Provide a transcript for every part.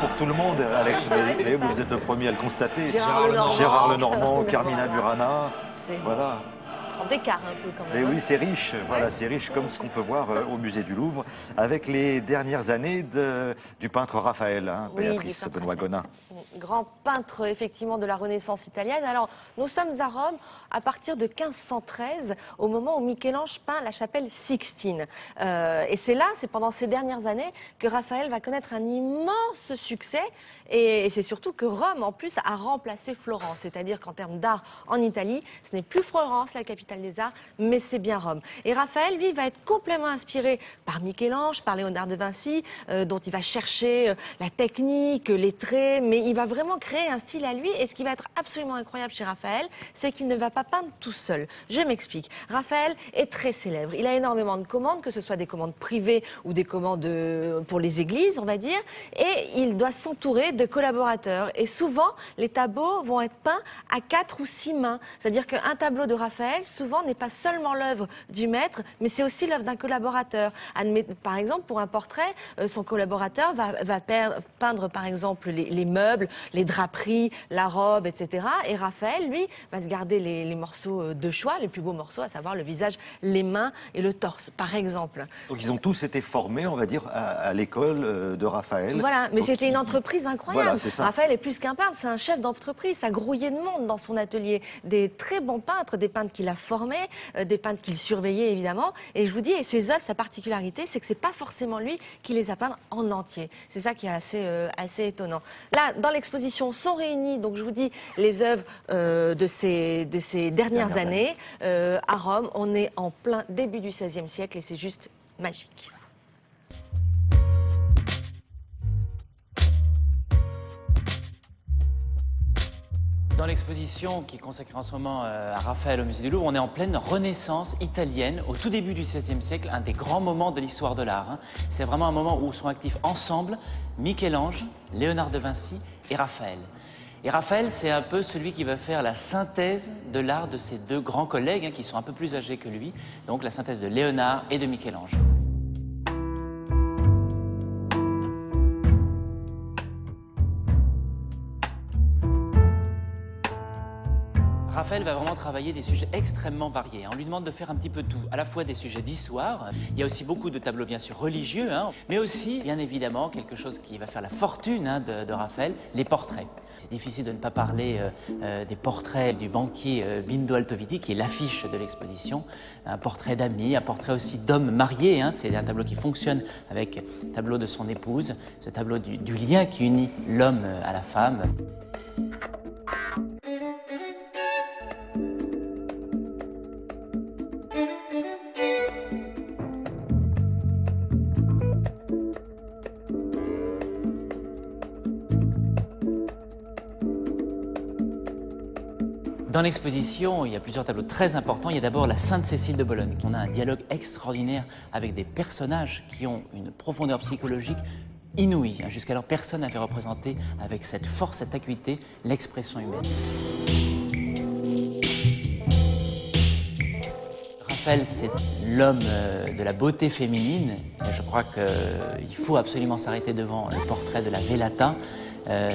pour tout le monde, Alex. Mais vous êtes le premier à le constater. Gérard Lenormand, Carmina Burana. Voilà. D'écart un peu quand même. Et oui, c'est riche, voilà, c'est riche comme ce qu'on peut voir au musée du Louvre, avec les dernières années du peintre Raphaël, Béatrice Benoît-Gonin. Grand peintre, effectivement, de la Renaissance italienne. Alors, nous sommes à Rome à partir de 1513, au moment où Michel-Ange peint la chapelle Sixtine. Et c'est là, c'est pendant ces dernières années, que Raphaël va connaître un immense succès. Et c'est surtout que Rome, en plus, a remplacé Florence. C'est-à-dire qu'en termes d'art en Italie, ce n'est plus Florence, la capitale des arts, mais c'est bien Rome. Et Raphaël, lui, va être complètement inspiré par Michel-Ange, par Léonard de Vinci, dont il va chercher la technique, les traits, mais il va vraiment créer un style à lui. Et ce qui va être absolument incroyable chez Raphaël, c'est qu'il ne va pas peindre tout seul. Je m'explique. Raphaël est très célèbre. Il a énormément de commandes, que ce soit des commandes privées ou des commandes pour les églises, on va dire. Et il doit s'entourer de collaborateurs. Et souvent, les tableaux vont être peints à 4 ou 6 mains. C'est-à-dire qu'un tableau de Raphaël, souvent, n'est pas seulement l'œuvre du maître, mais c'est aussi l'œuvre d'un collaborateur. Par exemple, pour un portrait, son collaborateur va peindre, par exemple, les meubles, les draperies, la robe, etc. Et Raphaël, lui, va se garder les morceaux de choix, les plus beaux morceaux, à savoir le visage, les mains et le torse, par exemple. Donc ils ont tous été formés, on va dire, à l'école de Raphaël. Voilà, mais c'était une entreprise incroyable. Voilà, c'est ça. Raphaël est plus qu'un peintre, c'est un chef d'entreprise, ça grouillait de monde dans son atelier. Des très bons peintres, des peintres qu'il a formés, des peintres qu'il surveillait évidemment. Et je vous dis, et ses œuvres, sa particularité, c'est que c'est pas forcément lui qui les a peintes en entier. C'est ça qui est assez étonnant. Là, dans l'exposition sont réunies, donc je vous dis, les œuvres de ces dernières années. À Rome, on est en plein début du XVIe siècle et c'est juste magique. Dans l'exposition qui est consacrée en ce moment à Raphaël au musée du Louvre, on est en pleine Renaissance italienne, au tout début du XVIe siècle, un des grands moments de l'histoire de l'art. C'est vraiment un moment où sont actifs ensemble Michel-Ange, Léonard de Vinci et Raphaël. Et Raphaël, c'est un peu celui qui va faire la synthèse de l'art de ses deux grands collègues, qui sont un peu plus âgés que lui, donc la synthèse de Léonard et de Michel-Ange. Raphaël va vraiment travailler des sujets extrêmement variés. On lui demande de faire un petit peu tout, à la fois des sujets d'histoire, il y a aussi beaucoup de tableaux bien sûr religieux, mais aussi bien évidemment quelque chose qui va faire la fortune de Raphaël, les portraits. C'est difficile de ne pas parler des portraits du banquier Bindo Altoviti, qui est l'affiche de l'exposition. Un portrait d'amis, un portrait aussi d'homme marié, c'est un tableau qui fonctionne avec le tableau de son épouse, ce tableau du lien qui unit l'homme à la femme. Dans l'exposition, il y a plusieurs tableaux très importants. Il y a d'abord la Sainte-Cécile de Bologne. On a un dialogue extraordinaire avec des personnages qui ont une profondeur psychologique inouïe. Jusqu'alors, personne n'avait représenté avec cette force, cette acuité, l'expression humaine. Raphaël, c'est l'homme de la beauté féminine. Je crois qu'il faut absolument s'arrêter devant le portrait de la Vellata.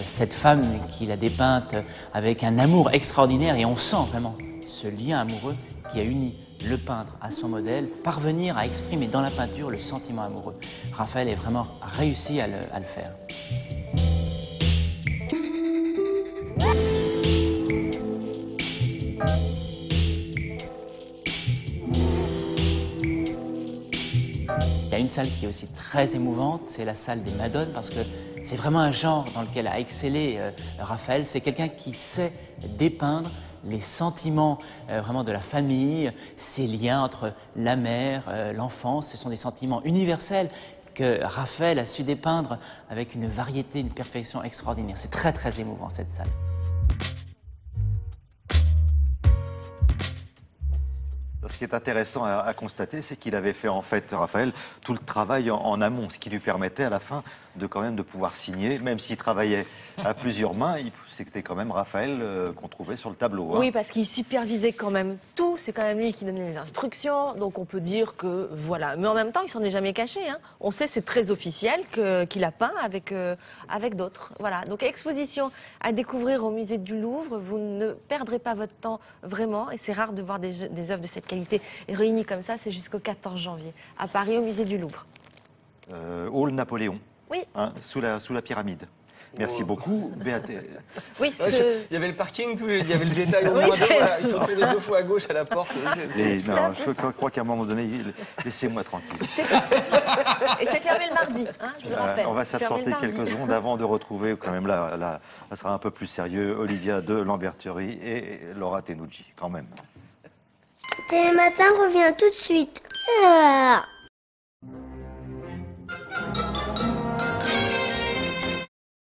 Cette femme qu'il a dépeinte avec un amour extraordinaire, et on sent vraiment ce lien amoureux qui a uni le peintre à son modèle, parvenir à exprimer dans la peinture le sentiment amoureux. Raphaël a vraiment réussi à le faire. Il y a une salle qui est aussi très émouvante, c'est la salle des Madones, parce que c'est vraiment un genre dans lequel a excellé Raphaël. C'est quelqu'un qui sait dépeindre les sentiments vraiment de la famille, ces liens entre la mère, l'enfant. Ce sont des sentiments universels que Raphaël a su dépeindre avec une variété, une perfection extraordinaire. C'est très très émouvant cette salle. Ce qui est intéressant à constater, c'est qu'il avait fait en fait, Raphaël, tout le travail en amont, ce qui lui permettait à la fin de quand même de pouvoir signer, même s'il travaillait à plusieurs mains, c'était quand même Raphaël qu'on trouvait sur le tableau. Oui, parce qu'il supervisait quand même tout, c'est quand même lui qui donnait les instructions, donc on peut dire que voilà. Mais en même temps, il s'en est jamais caché. Hein. On sait, c'est très officiel qu'il a peint avec d'autres. Voilà. Donc exposition à découvrir au musée du Louvre. Vous ne perdrez pas votre temps vraiment, et c'est rare de voir des œuvres de cette qualité réunies comme ça. C'est jusqu'au 14 janvier à Paris au musée du Louvre. Hall Napoléon. Oui. Hein, sous la pyramide. Merci beaucoup, Béatrice. Oui, il y avait le parking, il y avait le détail au moins deux. Voilà, il faut faire les 2 fois à gauche à la porte. Non, je crois qu'à un moment donné, laissez-moi tranquille. Et c'est fermé le mardi, hein, je le rappelle. On va s'absenter quelques secondes avant de retrouver quand même là, ça sera un peu plus sérieux, Olivia de Lamberterie et Laura Tenucci, quand même. Télématin revient tout de suite.